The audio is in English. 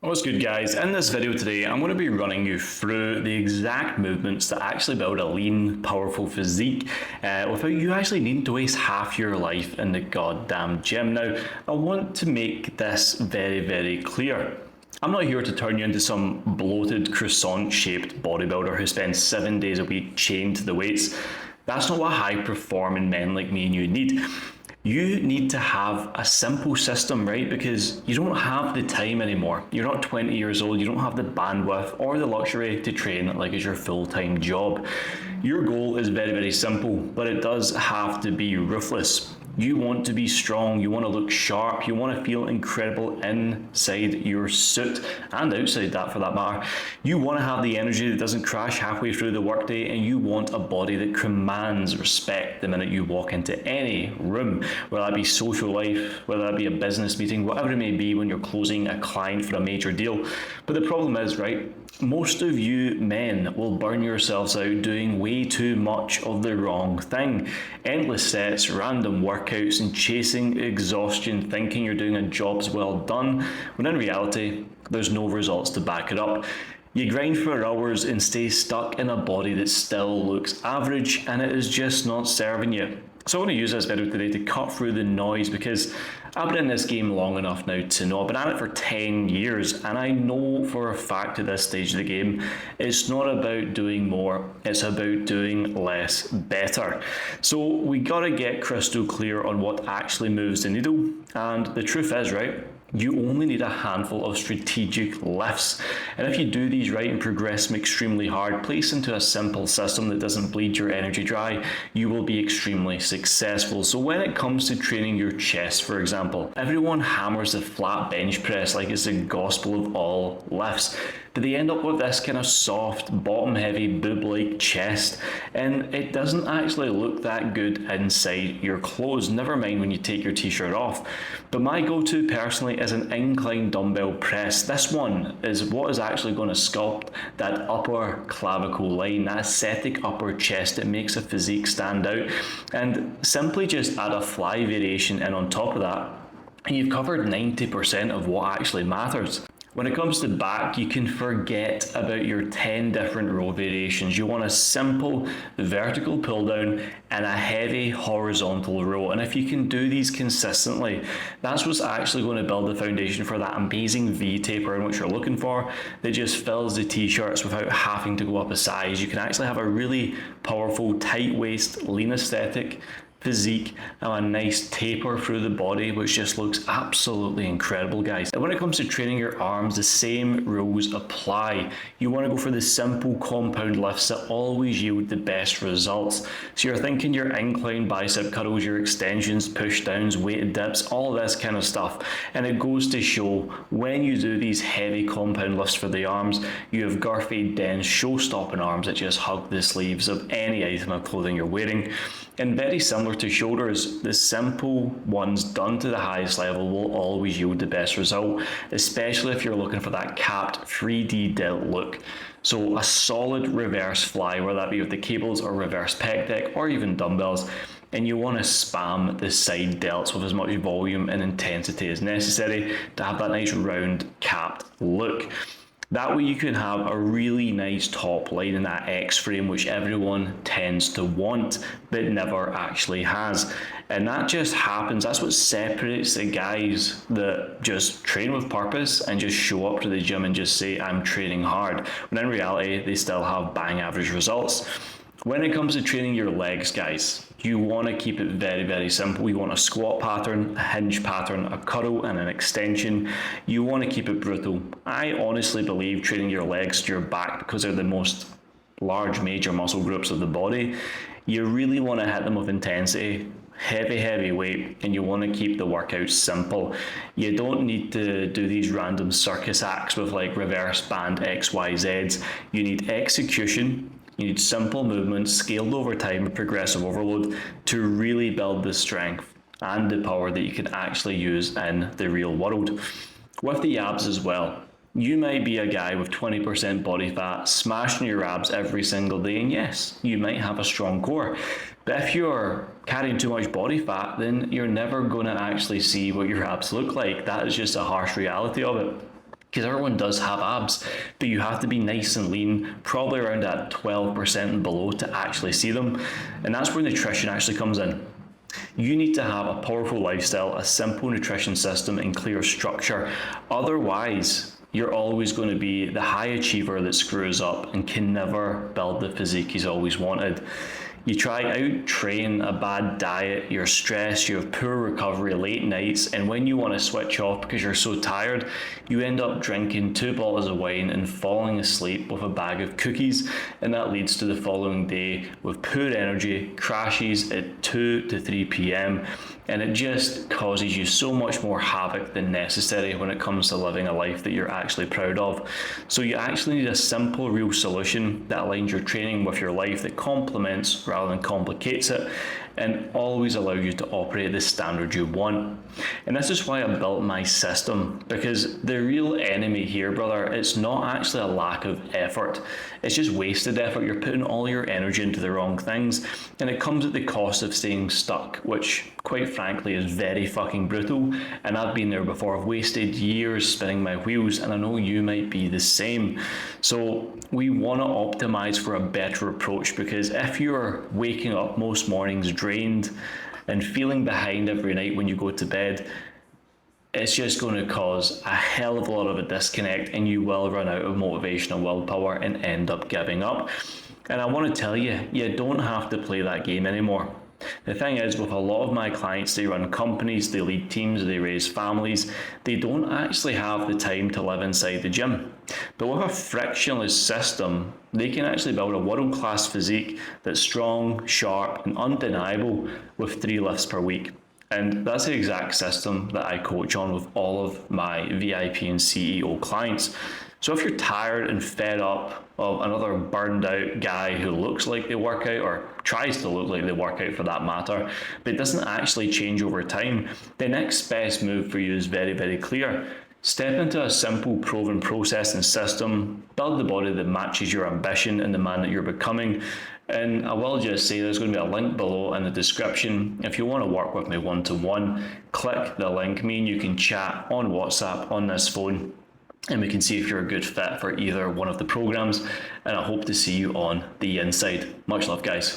What's good, guys? In this video today, I'm going to be running you through the exact movements that actually build a lean, powerful physique without you actually needing to waste half your life in the goddamn gym. Now, I want to make this very, very clear. I'm not here to turn you into some bloated, croissant-shaped bodybuilder who spends 7 days a week chained to the weights. That's not what high-performing men like me and you need. You need to have a simple system, right? Because you don't have the time anymore. You're not 20 years old, you don't have the bandwidth or the luxury to train like it's your full-time job. Your goal is very, very simple, but it does have to be ruthless. You want to be strong, you want to look sharp, you want to feel incredible inside your suit and outside that for that matter. You want to have the energy that doesn't crash halfway through the workday, and you want a body that commands respect the minute you walk into any room, whether that be social life, whether that be a business meeting, whatever it may be when you're closing a client for a major deal. But the problem is, right, most of you men will burn yourselves out doing way too much of the wrong thing. Endless sets, random workouts, and chasing exhaustion, thinking you're doing a job's well done, when in reality, there's no results to back it up. You grind for hours and stay stuck in a body that still looks average, and it is just not serving you. So I'm going to use this video today to cut through the noise, because I've been in this game long enough now to know. I've been at it for 10 years, and I know for a fact at this stage of the game, it's not about doing more, it's about doing less better. So we got to get crystal clear on what actually moves the needle, and the truth is, right, you only need a handful of strategic lifts. And if you do these right and progress them extremely hard, place into a simple system that doesn't bleed your energy dry, you will be extremely successful. So when it comes to training your chest, for example, everyone hammers the flat bench press like it's the gospel of all lifts. But they end up with this kind of soft, bottom-heavy, boob-like chest, and it doesn't actually look that good inside your clothes, never mind when you take your t-shirt off. But my go-to personally is an incline dumbbell press. This one is what is actually going to sculpt that upper clavicle line, that aesthetic upper chest that makes a physique stand out, and simply just add a fly variation in on top of that, and you've covered 90% of what actually matters. When it comes to back, you can forget about your 10 different row variations. You want a simple vertical pull down and a heavy horizontal row. And if you can do these consistently, that's what's actually going to build the foundation for that amazing V taper in which you're looking for, that just fills the t-shirts without having to go up a size. You can actually have a really powerful, tight waist, lean aesthetic physique and a nice taper through the body, which just looks absolutely incredible, guys. And when it comes to training your arms, the same rules apply. You want to go for the simple compound lifts that always yield the best results. So you're thinking your incline bicep curls, your extensions, push downs, weighted dips, all this kind of stuff. And it goes to show when you do these heavy compound lifts for the arms, you have girthy, dense, show-stopping arms that just hug the sleeves of any item of clothing you're wearing. And very similar to shoulders, the simple ones done to the highest level will always yield the best result, especially if you're looking for that capped 3D delt look. So a solid reverse fly, whether that be with the cables or reverse pec deck or even dumbbells, and you want to spam the side delts with as much volume and intensity as necessary to have that nice round capped look. That way you can have a really nice top line in that X frame, which everyone tends to want, but never actually has. And that just happens, that's what separates the guys that just train with purpose and just show up to the gym and just say, I'm training hard, when in reality, they still have bang average results. When it comes to training your legs, guys, you want to keep it very, very simple. You want a squat pattern, a hinge pattern, a curl, and an extension. You want to keep it brutal. I honestly believe training your legs to your back, because they're the most large major muscle groups of the body, you really want to hit them with intensity, heavy weight, and you want to keep the workout simple. You don't need to do these random circus acts with like reverse band XYZs. You need execution. You need simple movements scaled over time with progressive overload to really build the strength and the power that you can actually use in the real world. With the abs as well, you might be a guy with 20% body fat, smashing your abs every single day, and yes, you might have a strong core. But if you're carrying too much body fat, then you're never going to actually see what your abs look like. That is just a harsh reality of it. because everyone does have abs, but you have to be nice and lean, probably around that 12% and below to actually see them. And that's where nutrition actually comes in. You need to have a powerful lifestyle, a simple nutrition system, and clear structure. Otherwise, you're always going to be the high achiever that screws up and can never build the physique he's always wanted. You try out train, a bad diet, you're stressed, you have poor recovery, late nights, and when you want to switch off because you're so tired, you end up drinking 2 bottles of wine and falling asleep with a bag of cookies, and that leads to the following day with poor energy, crashes at 2 to 3 p.m, and it just causes you so much more havoc than necessary when it comes to living a life that you're actually proud of. So you actually need a simple, real solution that aligns your training with your life, that complements rather than complicates it, and always allow you to operate the standard you want. And this is why I built my system, because the real enemy here, brother, it's not actually a lack of effort. It's just wasted effort. You're putting all your energy into the wrong things, and it comes at the cost of staying stuck, which quite frankly is very fucking brutal. And I've been there before. I've wasted years spinning my wheels, and I know you might be the same. So we want to optimize for a better approach, because if you're waking up most mornings drained and feeling behind every night when you go to bed, it's just going to cause a hell of a lot of a disconnect, and you will run out of motivation and willpower and end up giving up. And I want to tell you, you don't have to play that game anymore. The thing is, with a lot of my clients, they run companies, they lead teams, they raise families. They don't actually have the time to live inside the gym. But with a frictionless system, they can actually build a world-class physique that's strong, sharp, and undeniable with 3 lifts per week. And that's the exact system that I coach on with all of my VIP and CEO clients. So if you're tired and fed up of another burned out guy who looks like they work out, or tries to look like they work out for that matter, but it doesn't actually change over time, the next best move for you is very, very clear. Step into a simple, proven process and system, build the body that matches your ambition and the man that you're becoming. And I will just say there's going to be a link below in the description. If you want to work with me one-to-one, click the link. Me and you can chat on WhatsApp on this phone, and we can see if you're a good fit for either one of the programs. And I hope to see you on the inside. Much love, guys.